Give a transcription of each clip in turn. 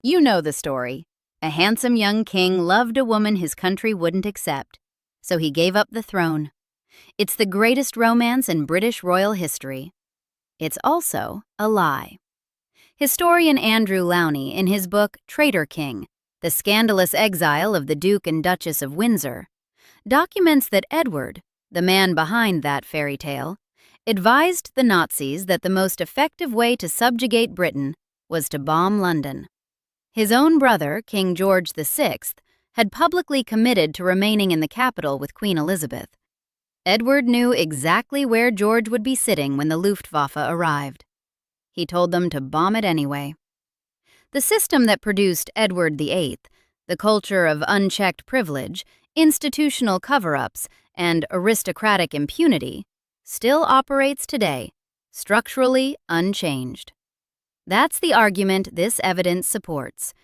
You know the story. A handsome young king loved a woman his country wouldn't accept, so he gave up the throne. It's the greatest romance in British royal history. It's also a lie. Historian Andrew Lownie, in his book Traitor King, The Scandalous Exile of the Duke and Duchess of Windsor, documents that Edward, the man behind that fairy tale, advised the Nazis that the most effective way to subjugate Britain was to bomb London. His own brother, King George VI, had publicly committed to remaining in the capital with Queen Elizabeth. Edward knew exactly where George would be sitting when the Luftwaffe arrived. He told them to bomb it anyway. The system that produced Edward VIII, the culture of unchecked privilege, institutional cover-ups, and aristocratic impunity, still operates today, structurally unchanged. That's the argument this evidence supports,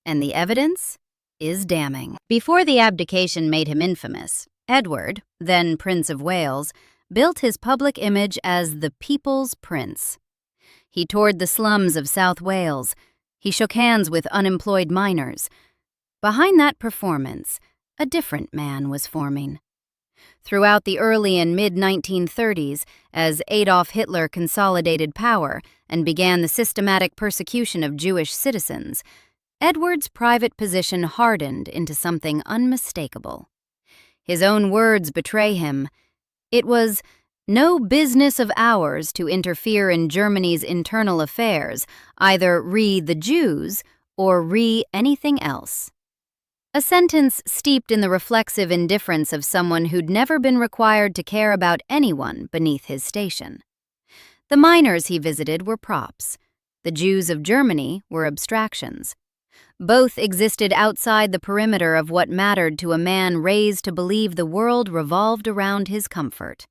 and the evidence is damning. Before the abdication made him infamous, Edward, then Prince of Wales, built his public image as the People's Prince. He toured the slums of South Wales. He shook hands with unemployed miners. Behind that performance, a different man was forming. Throughout the early and mid-1930s, as Adolf Hitler consolidated power and began the systematic persecution of Jewish citizens, Edward's private position hardened into something unmistakable. His own words betray him. It was no business of ours to interfere in Germany's internal affairs, either re the Jews or re anything else. A sentence steeped in the reflexive indifference of someone who'd never been required to care about anyone beneath his station. The miners he visited were props. The Jews of Germany were abstractions. Both existed outside the perimeter of what mattered to a man raised to believe the world revolved around his comfort.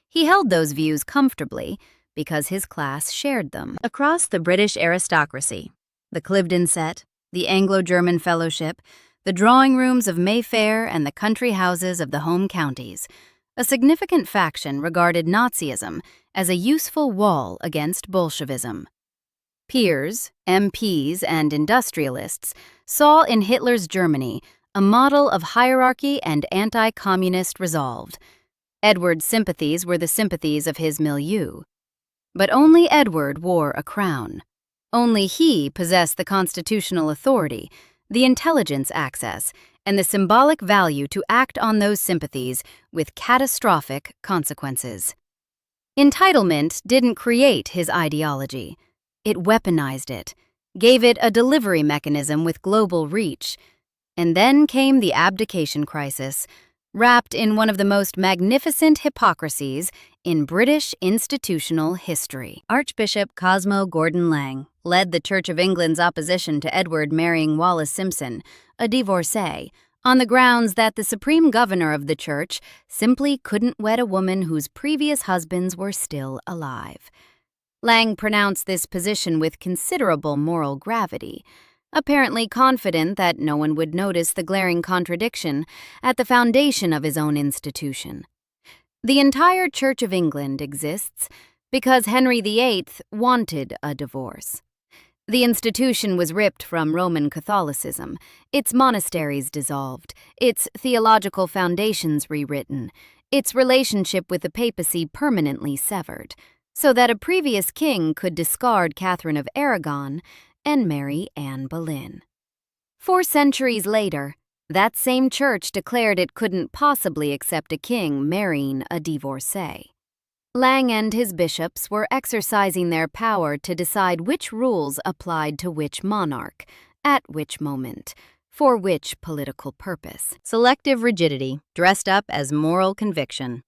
He held those views comfortably because his class shared them. Across the British aristocracy, the Cliveden Set, the Anglo-German Fellowship, the drawing rooms of Mayfair and the country houses of the home counties, a significant faction regarded Nazism as a useful wall against Bolshevism. Peers, MPs, and industrialists saw in Hitler's Germany a model of hierarchy and anti-communist resolve. Edward's sympathies were the sympathies of his milieu. But only Edward wore a crown. Only he possessed the constitutional authority, the intelligence access, and the symbolic value to act on those sympathies with catastrophic consequences. Entitlement didn't create his ideology. It weaponized it, gave it a delivery mechanism with global reach. And then came the abdication crisis, wrapped in one of the most magnificent hypocrisies in British institutional history. Archbishop Cosmo Gordon Lang led the Church of England's opposition to Edward marrying Wallis Simpson, a divorcee, on the grounds that the supreme governor of the church simply couldn't wed a woman whose previous husbands were still alive. Lang pronounced this position with considerable moral gravity, apparently confident that no one would notice the glaring contradiction at the foundation of his own institution. The entire Church of England exists because Henry VIII wanted a divorce. The institution was ripped from Roman Catholicism, its monasteries dissolved, its theological foundations rewritten, its relationship with the papacy permanently severed, so that a previous king could discard Catherine of Aragon and marry Anne Boleyn. 4 centuries later, that same church declared it couldn't possibly accept a king marrying a divorcee. Lang and his bishops were exercising their power to decide which rules applied to which monarch, at which moment, for which political purpose. Selective rigidity, dressed up as moral conviction.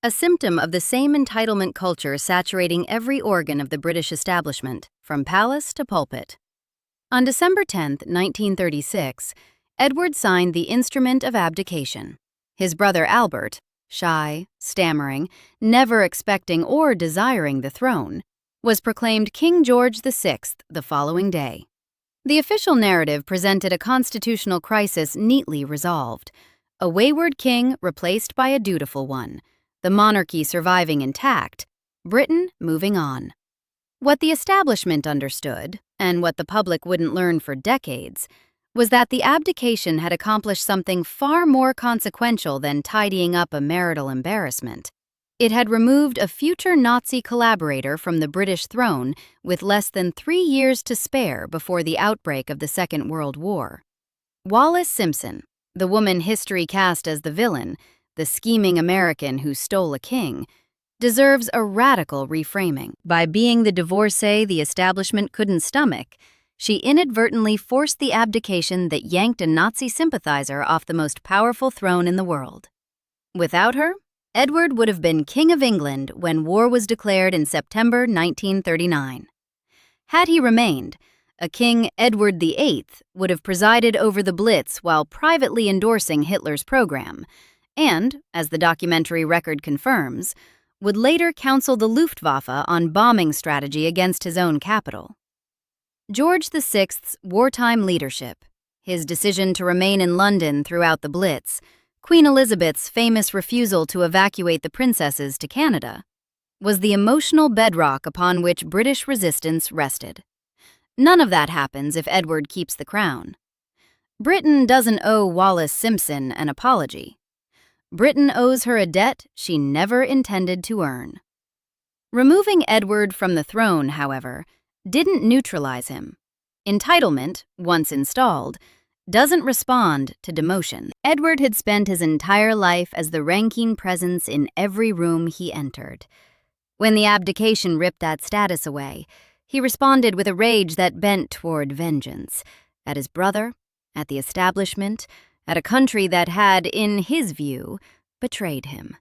A symptom of the same entitlement culture saturating every organ of the British establishment, from palace to pulpit. On December 10, 1936, Edward signed the Instrument of Abdication. His brother Albert, shy, stammering, never expecting or desiring the throne, was proclaimed King George VI the following day. The official narrative presented a constitutional crisis neatly resolved, a wayward king replaced by a dutiful one, the monarchy surviving intact, Britain moving on. What the establishment understood, and what the public wouldn't learn for decades, was that the abdication had accomplished something far more consequential than tidying up a marital embarrassment. It had removed a future Nazi collaborator from the British throne with less than 3 years to spare before the outbreak of the Second World War. Wallis Simpson, the woman history cast as the villain, the scheming American who stole a king, deserves a radical reframing. By being the divorcee the establishment couldn't stomach, she inadvertently forced the abdication that yanked a Nazi sympathizer off the most powerful throne in the world. Without her, Edward would have been King of England when war was declared in September 1939. Had he remained, a King Edward VIII would have presided over the Blitz while privately endorsing Hitler's program, and, as the documentary record confirms, would later counsel the Luftwaffe on bombing strategy against his own capital. George VI's wartime leadership, his decision to remain in London throughout the Blitz, Queen Elizabeth's famous refusal to evacuate the princesses to Canada, was the emotional bedrock upon which British resistance rested. None of that happens if Edward keeps the crown. Britain doesn't owe Wallis Simpson an apology. Britain owes her a debt she never intended to earn. Removing Edward from the throne, however, didn't neutralize him. Entitlement, once installed, doesn't respond to demotion. Edward had spent his entire life as the ranking presence in every room he entered. When the abdication ripped that status away, he responded with a rage that bent toward vengeance, at his brother, at the establishment, at a country that had, in his view, betrayed him.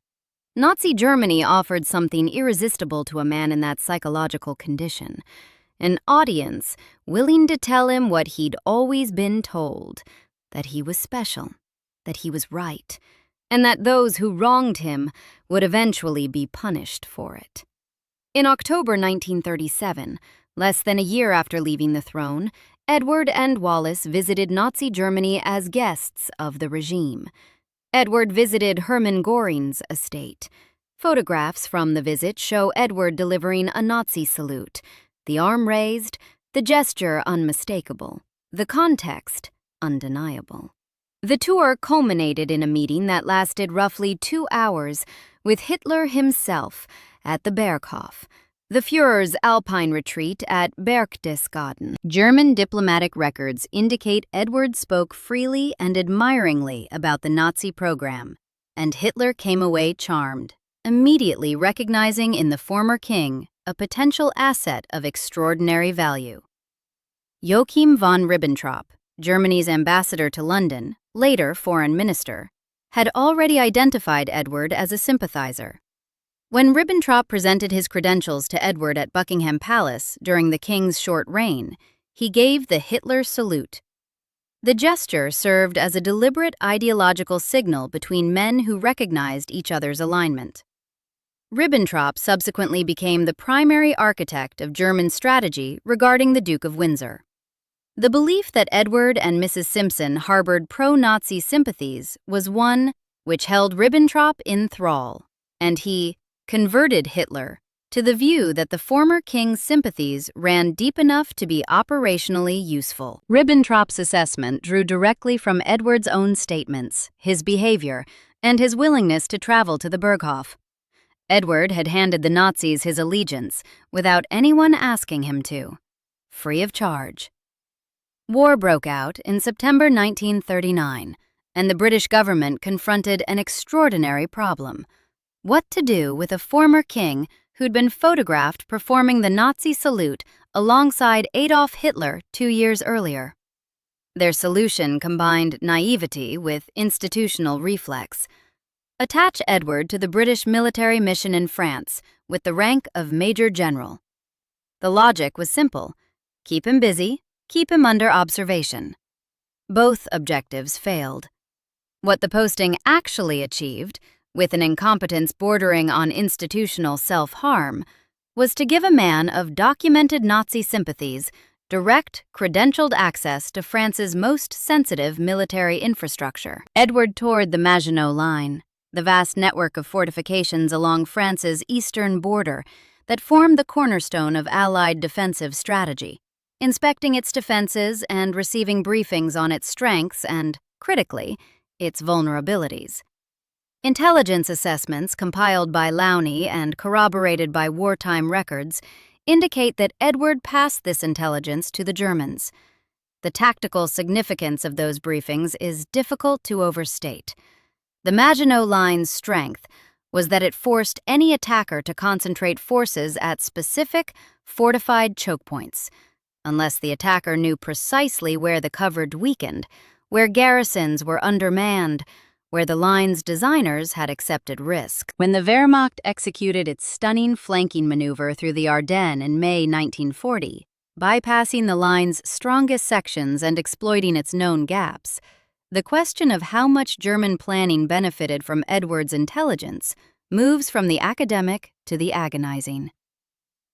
Nazi Germany offered something irresistible to a man in that psychological condition. An audience willing to tell him what he'd always been told, that he was special, that he was right, and that those who wronged him would eventually be punished for it. In October 1937, less than a year after leaving the throne, Edward and Wallis visited Nazi Germany as guests of the regime. Edward visited Hermann Göring's estate. Photographs from the visit show Edward delivering a Nazi salute, the arm raised, the gesture unmistakable, the context undeniable. The tour culminated in a meeting that lasted roughly 2 hours with Hitler himself at the Berghof, the Führer's alpine retreat at Berchtesgaden. German diplomatic records indicate Edward spoke freely and admiringly about the Nazi program, and Hitler came away charmed, immediately recognizing in the former king a potential asset of extraordinary value. Joachim von Ribbentrop, Germany's ambassador to London, later foreign minister, had already identified Edward as a sympathizer. When Ribbentrop presented his credentials to Edward at Buckingham Palace during the king's short reign, he gave the Hitler salute. The gesture served as a deliberate ideological signal between men who recognized each other's alignment. Ribbentrop subsequently became the primary architect of German strategy regarding the Duke of Windsor. The belief that Edward and Mrs. Simpson harbored pro-Nazi sympathies was one which held Ribbentrop in thrall, and he converted Hitler to the view that the former king's sympathies ran deep enough to be operationally useful. Ribbentrop's assessment drew directly from Edward's own statements, his behavior, and his willingness to travel to the Berghof. Edward had handed the Nazis his allegiance without anyone asking him to, free of charge. War broke out in September 1939, and the British government confronted an extraordinary problem: what to do with a former king who'd been photographed performing the Nazi salute alongside Adolf Hitler 2 years earlier. Their solution combined naivety with institutional reflex. Attach Edward to the British military mission in France with the rank of Major General. The logic was simple: keep him busy, keep him under observation. Both objectives failed. What the posting actually achieved, with an incompetence bordering on institutional self-harm, was to give a man of documented Nazi sympathies direct, credentialed access to France's most sensitive military infrastructure. Edward toured the Maginot Line, the vast network of fortifications along France's eastern border that formed the cornerstone of Allied defensive strategy. inspecting its defenses and receiving briefings on its strengths and, critically, its vulnerabilities. Intelligence assessments compiled by Lownie and corroborated by wartime records indicate that Edward passed this intelligence to the Germans. The tactical significance of those briefings is difficult to overstate. The Maginot Line's strength was that it forced any attacker to concentrate forces at specific, fortified choke points, unless the attacker knew precisely where the coverage weakened, where garrisons were undermanned, where the line's designers had accepted risk. When the Wehrmacht executed its stunning flanking maneuver through the Ardennes in May 1940, bypassing the line's strongest sections and exploiting its known gaps, the question of how much German planning benefited from Edward's intelligence moves from the academic to the agonizing.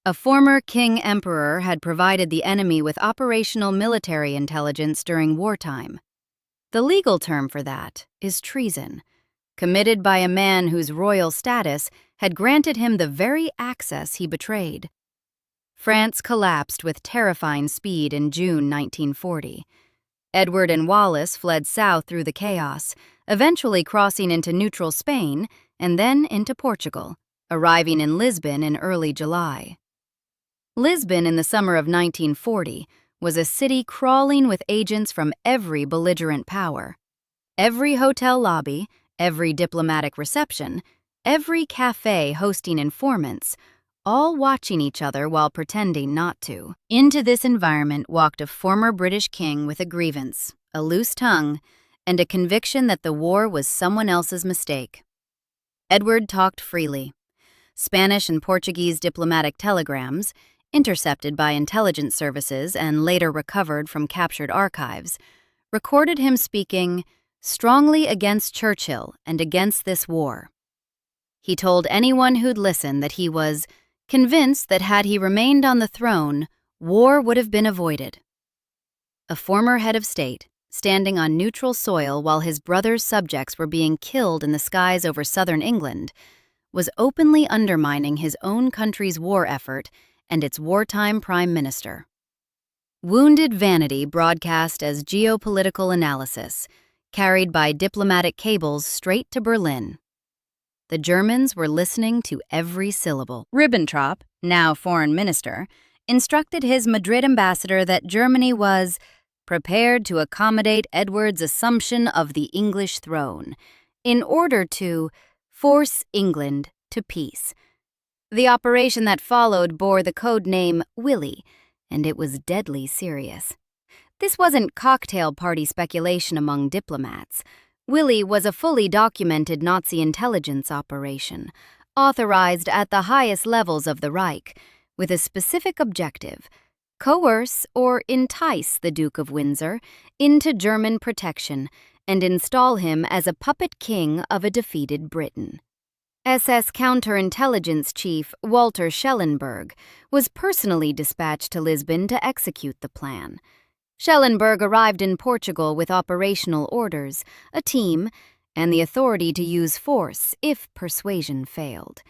A former king-emperor had provided the enemy with operational military intelligence during wartime. The legal term for that is treason, committed by a man whose royal status had granted him the very access he betrayed. France collapsed with terrifying speed in June 1940. Edward and Wallis fled south through the chaos, eventually crossing into neutral Spain and then into Portugal, arriving in Lisbon in early July. Lisbon in the summer of 1940 was a city crawling with agents from every belligerent power. Every hotel lobby, every diplomatic reception, every cafe hosting informants, all watching each other while pretending not to. Into this environment walked a former British king with a grievance, a loose tongue, and a conviction that the war was someone else's mistake. Edward talked freely. Spanish and Portuguese diplomatic telegrams, intercepted by intelligence services and later recovered from captured archives, recorded him speaking strongly against Churchill and against this war. He told anyone who'd listen that he was convinced that had he remained on the throne, war would have been avoided. A former head of state, standing on neutral soil while his brother's subjects were being killed in the skies over southern England, was openly undermining his own country's war effort and its wartime prime minister. Wounded vanity broadcast as geopolitical analysis, carried by diplomatic cables straight to Berlin. The Germans were listening to every syllable. Ribbentrop, now foreign minister, instructed his Madrid ambassador that Germany was prepared to accommodate Edward's assumption of the English throne in order to force England to peace. The operation that followed bore the code name Willie, and it was deadly serious. This wasn't cocktail party speculation among diplomats. Willie was a fully documented Nazi intelligence operation, authorized at the highest levels of the Reich, with a specific objective: coerce or entice the Duke of Windsor into German protection and install him as a puppet king of a defeated Britain. SS counterintelligence chief Walter Schellenberg was personally dispatched to Lisbon to execute the plan. Schellenberg arrived in Portugal with operational orders, a team, and the authority to use force if persuasion failed.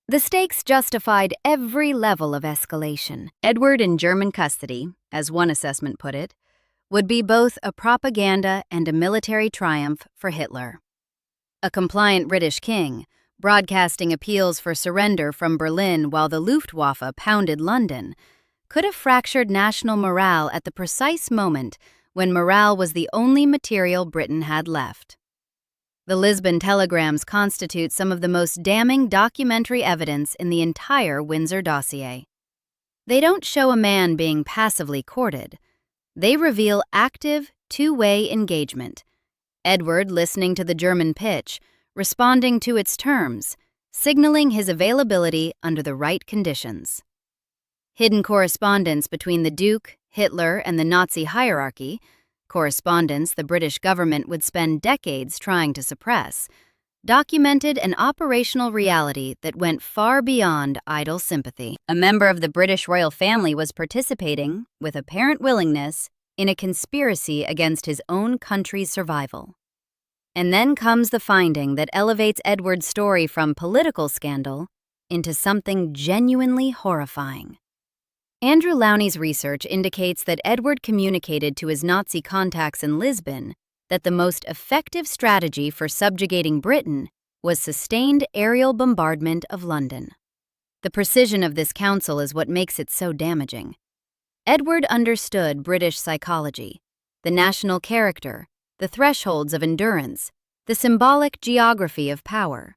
The stakes justified every level of escalation. Edward in German custody, as one assessment put it, would be both a propaganda and a military triumph for Hitler. A compliant British king, broadcasting appeals for surrender from Berlin while the Luftwaffe pounded London, could have fractured national morale at the precise moment when morale was the only material Britain had left. The Lisbon telegrams constitute some of the most damning documentary evidence in the entire Windsor dossier. They don't show a man being passively courted. They reveal active, two-way engagement. Edward listening to the German pitch, responding to its terms, signaling his availability under the right conditions. Hidden correspondence between the Duke, Hitler, and the Nazi hierarchy, correspondence the British government would spend decades trying to suppress, documented an operational reality that went far beyond idle sympathy. A member of the British royal family was participating, with apparent willingness, in a conspiracy against his own country's survival. And then comes the finding that elevates Edward's story from political scandal into something genuinely horrifying. Andrew Lownie's research indicates that Edward communicated to his Nazi contacts in Lisbon that the most effective strategy for subjugating Britain was sustained aerial bombardment of London. The precision of this counsel is what makes it so damaging. Edward understood British psychology, the national character, the thresholds of endurance, the symbolic geography of power,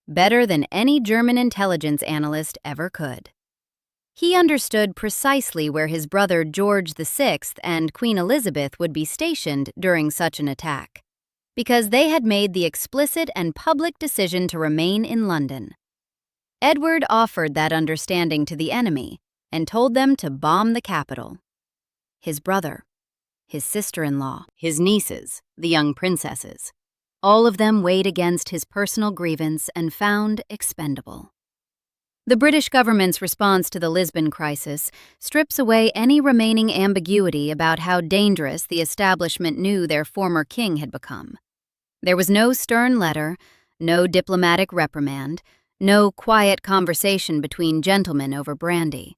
better than any German intelligence analyst ever could. He understood precisely where his brother George VI and Queen Elizabeth would be stationed during such an attack, because they had made the explicit and public decision to remain in London. Edward offered that understanding to the enemy and told them to bomb the capital. His brother, his sister-in-law, his nieces, the young princesses, all of them weighed against his personal grievance and found expendable. The British government's response to the Lisbon crisis strips away any remaining ambiguity about how dangerous the establishment knew their former king had become. There was no stern letter, no diplomatic reprimand, no quiet conversation between gentlemen over brandy.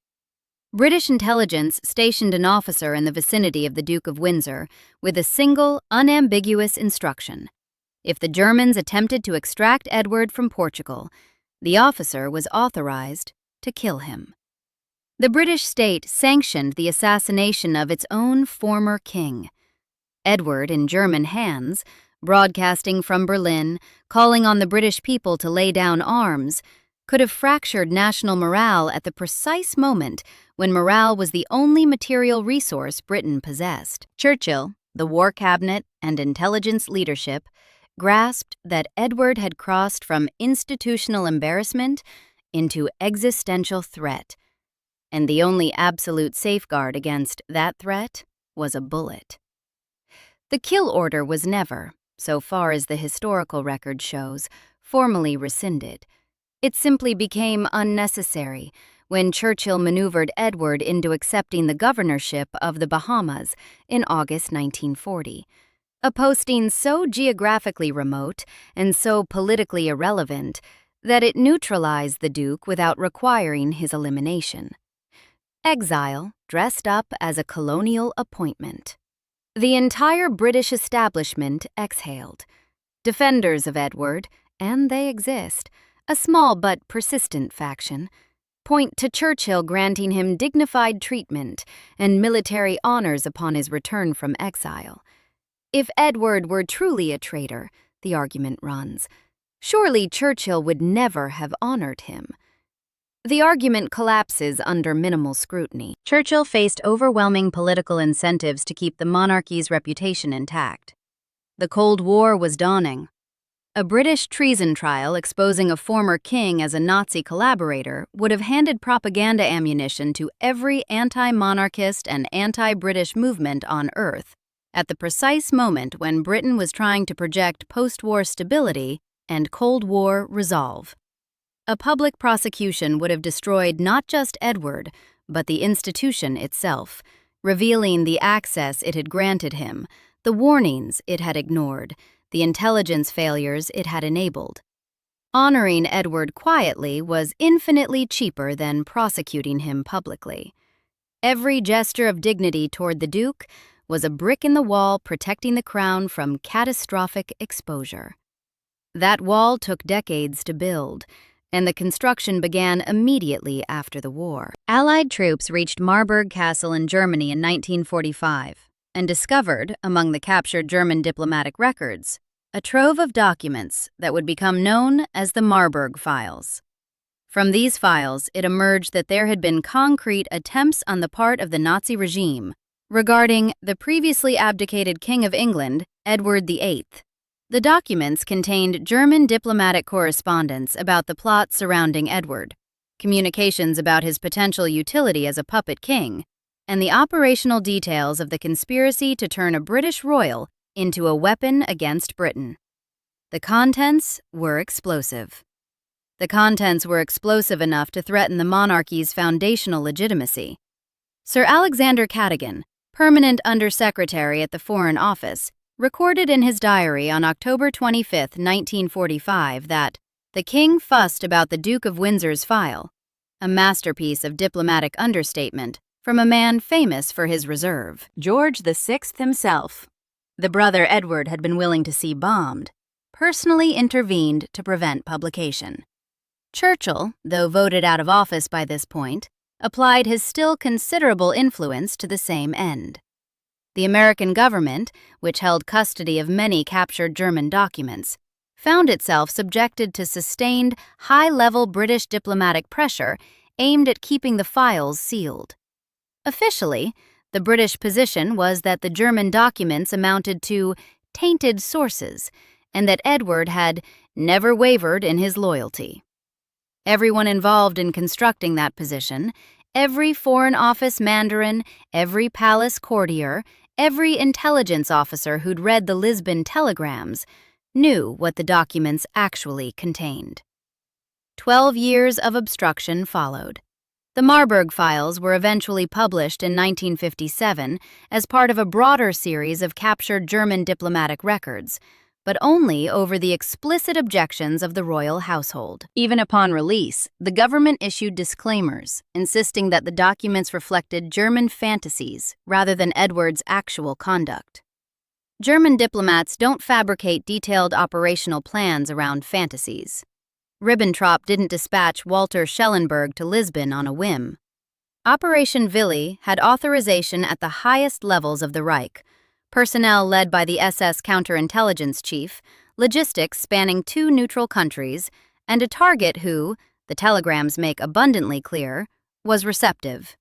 British intelligence stationed an officer in the vicinity of the Duke of Windsor with a single, unambiguous instruction. If the Germans attempted to extract Edward from Portugal, the officer was authorized to kill him. The British state sanctioned the assassination of its own former king. Edward, in German hands, broadcasting from Berlin, calling on the British people to lay down arms, could have fractured national morale at the precise moment when morale was the only material resource Britain possessed. Churchill, the War Cabinet, and intelligence leadership grasped that Edward had crossed from institutional embarrassment into existential threat, and the only absolute safeguard against that threat was a bullet. The kill order was never, so far as the historical record shows, formally rescinded. It simply became unnecessary when Churchill maneuvered Edward into accepting the governorship of the Bahamas in August 1940. A posting so geographically remote and so politically irrelevant that it neutralized the Duke without requiring his elimination. Exile dressed up as a colonial appointment. The entire British establishment exhaled. Defenders of Edward, and they exist, a small but persistent faction, point to Churchill granting him dignified treatment and military honors upon his return from exile. If Edward were truly a traitor, the argument runs, surely Churchill would never have honored him. The argument collapses under minimal scrutiny. Churchill faced overwhelming political incentives to keep the monarchy's reputation intact. The Cold War was dawning. A British treason trial exposing a former king as a Nazi collaborator would have handed propaganda ammunition to every anti-monarchist and anti-British movement on Earth, at the precise moment when Britain was trying to project post-war stability and Cold War resolve. A public prosecution would have destroyed not just Edward, but the institution itself, revealing the access it had granted him, the warnings it had ignored, the intelligence failures it had enabled. Honoring Edward quietly was infinitely cheaper than prosecuting him publicly. Every gesture of dignity toward the Duke was a brick in the wall protecting the crown from catastrophic exposure. That wall took decades to build, and the construction began immediately after the war. Allied troops reached Marburg Castle in Germany in 1945 and discovered, among the captured German diplomatic records, a trove of documents that would become known as the Marburg Files. From these files, it emerged that there had been concrete attempts on the part of the Nazi regime regarding the previously abdicated King of England, Edward VIII. The documents contained German diplomatic correspondence about the plot surrounding Edward, communications about his potential utility as a puppet king, and the operational details of the conspiracy to turn a British royal into a weapon against Britain. The contents were explosive. The contents were explosive enough to threaten the monarchy's foundational legitimacy. Sir Alexander Cadogan, permanent Undersecretary at the Foreign Office, recorded in his diary on October 25, 1945, that the king fussed about the Duke of Windsor's file, a masterpiece of diplomatic understatement from a man famous for his reserve, George VI himself. The brother Edward had been willing to see bombed, personally intervened to prevent publication. Churchill, though voted out of office by this point, applied his still considerable influence to the same end. The American government, which held custody of many captured German documents, found itself subjected to sustained, high-level British diplomatic pressure aimed at keeping the files sealed. Officially, the British position was that the German documents amounted to tainted sources and that Edward had never wavered in his loyalty. Everyone involved in constructing that position, every Foreign Office mandarin, every palace courtier, every intelligence officer who'd read the Lisbon telegrams, knew what the documents actually contained. 12 years of obstruction followed. The Marburg files were eventually published in 1957 as part of a broader series of captured German diplomatic records, but only over the explicit objections of the royal household. Even upon release, the government issued disclaimers, insisting that the documents reflected German fantasies rather than Edward's actual conduct. German diplomats don't fabricate detailed operational plans around fantasies. Ribbentrop didn't dispatch Walter Schellenberg to Lisbon on a whim. Operation Willy had authorization at the highest levels of the Reich, personnel led by the SS counterintelligence chief, logistics spanning 2 neutral countries, and a target who, the telegrams make abundantly clear, was receptive.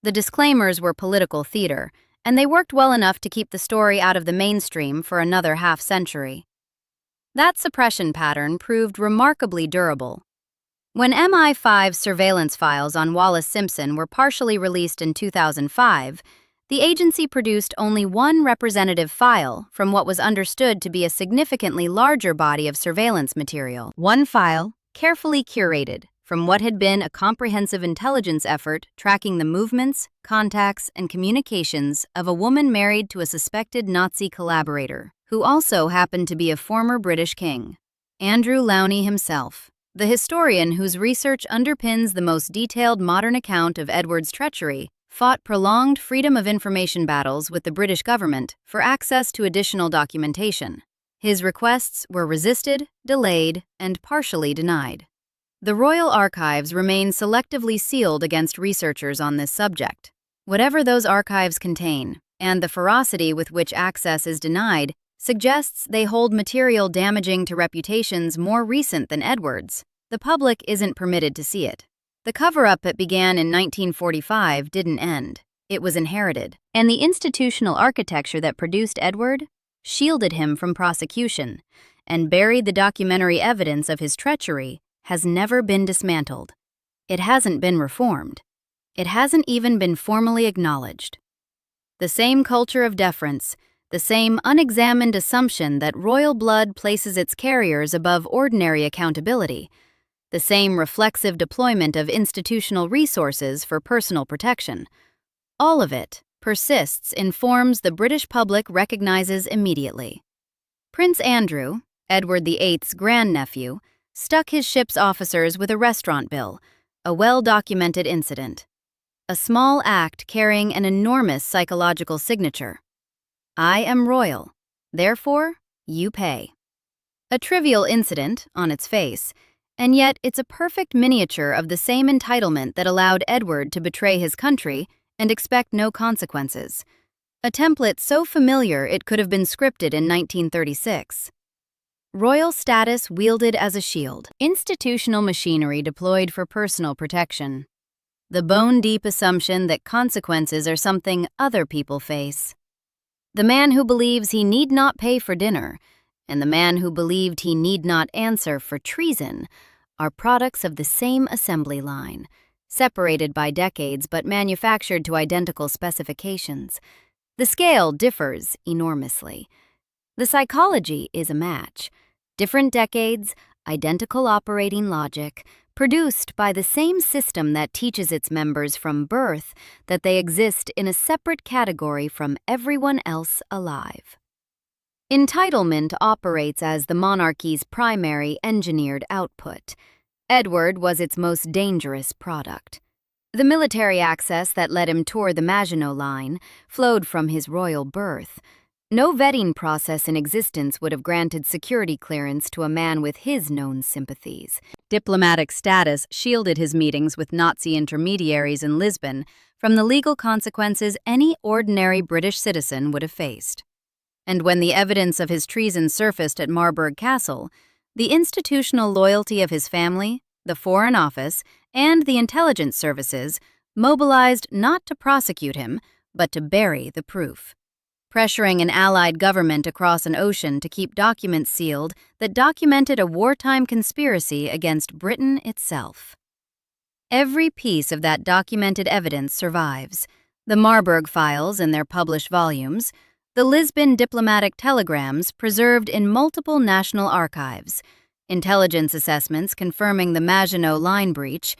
The disclaimers were political theater, and they worked well enough to keep the story out of the mainstream for another half-century. That suppression pattern proved remarkably durable. When MI5 surveillance files on Wallis Simpson were partially released in 2005, the agency produced only one representative file from what was understood to be a significantly larger body of surveillance material. One file, carefully curated, from what had been a comprehensive intelligence effort tracking the movements, contacts, and communications of a woman married to a suspected Nazi collaborator, who also happened to be a former British king, Andrew Lownie himself, the historian whose research underpins the most detailed modern account of Edward's treachery, fought prolonged freedom of information battles with the British government for access to additional documentation. His requests were resisted, delayed, and partially denied. The Royal Archives remain selectively sealed against researchers on this subject. Whatever those archives contain, and the ferocity with which access is denied, suggests they hold material damaging to reputations more recent than Edward's. The public isn't permitted to see it. The cover-up that began in 1945 didn't end. It was inherited. And the institutional architecture that produced Edward shielded him from prosecution and buried the documentary evidence of his treachery has never been dismantled. It hasn't been reformed. It hasn't even been formally acknowledged. The same culture of deference, the same unexamined assumption that royal blood places its carriers above ordinary accountability, the same reflexive deployment of institutional resources for personal protection. All of it persists in forms the British public recognizes immediately. Prince Andrew, Edward VIII's grandnephew, stuck his ship's officers with a restaurant bill, a well-documented incident. A small act carrying an enormous psychological signature. I am royal, therefore you pay. A trivial incident on its face, and yet it's a perfect miniature of the same entitlement that allowed Edward to betray his country and expect no consequences. A template so familiar it could have been scripted in 1936. Royal status wielded as a shield. Institutional machinery deployed for personal protection. The bone-deep assumption that consequences are something other people face. The man who believes he need not pay for dinner, and the man who believed he need not answer for treason, are products of the same assembly line, separated by decades but manufactured to identical specifications. The scale differs enormously. The psychology is a match. Different decades, identical operating logic, produced by the same system that teaches its members from birth that they exist in a separate category from everyone else alive. Entitlement operates as the monarchy's primary engineered output. Edward was its most dangerous product. The military access that let him tour the Maginot Line flowed from his royal birth. No vetting process in existence would have granted security clearance to a man with his known sympathies. Diplomatic status shielded his meetings with Nazi intermediaries in Lisbon from the legal consequences any ordinary British citizen would have faced. And when the evidence of his treason surfaced at Marburg Castle, the institutional loyalty of his family, the Foreign Office, and the intelligence services mobilized not to prosecute him, but to bury the proof, pressuring an Allied government across an ocean to keep documents sealed that documented a wartime conspiracy against Britain itself. Every piece of that documented evidence survives: the Marburg files in their published volumes, the Lisbon diplomatic telegrams preserved in multiple national archives, intelligence assessments confirming the Maginot Line breach,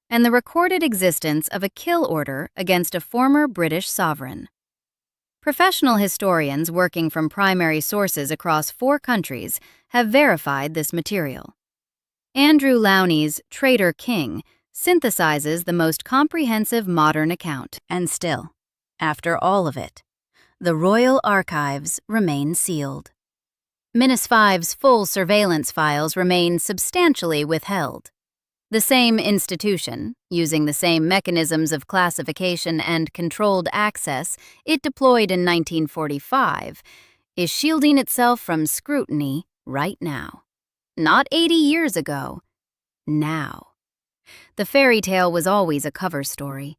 and the recorded existence of a kill order against a former British sovereign. Professional historians working from primary sources across 4 countries have verified this material. Andrew Lownie's Traitor King synthesizes the most comprehensive modern account, and still, after all of it, the royal archives remain sealed. Minas Five's full surveillance files remain substantially withheld. The same institution, using the same mechanisms of classification and controlled access it deployed in 1945, is shielding itself from scrutiny right now. Not 80 years ago. Now. The fairy tale was always a cover story.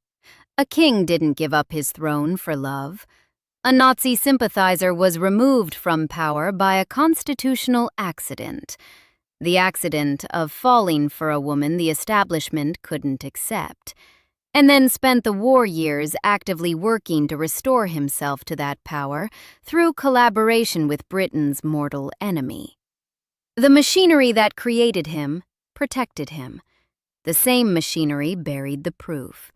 A king didn't give up his throne for love. A Nazi sympathizer was removed from power by a constitutional accident. The accident of falling for a woman the establishment couldn't accept, and then spent the war years actively working to restore himself to that power through collaboration with Britain's mortal enemy. The machinery that created him protected him. The same machinery buried the proof.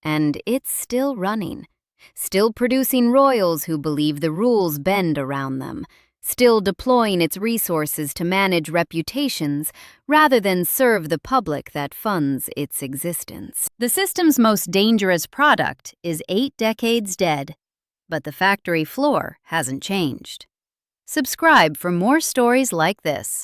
And it's still running, still producing royals who believe the rules bend around them, still deploying its resources to manage reputations rather than serve the public that funds its existence. The system's most dangerous product is 8 decades dead, but the factory floor hasn't changed. Subscribe for more stories like this.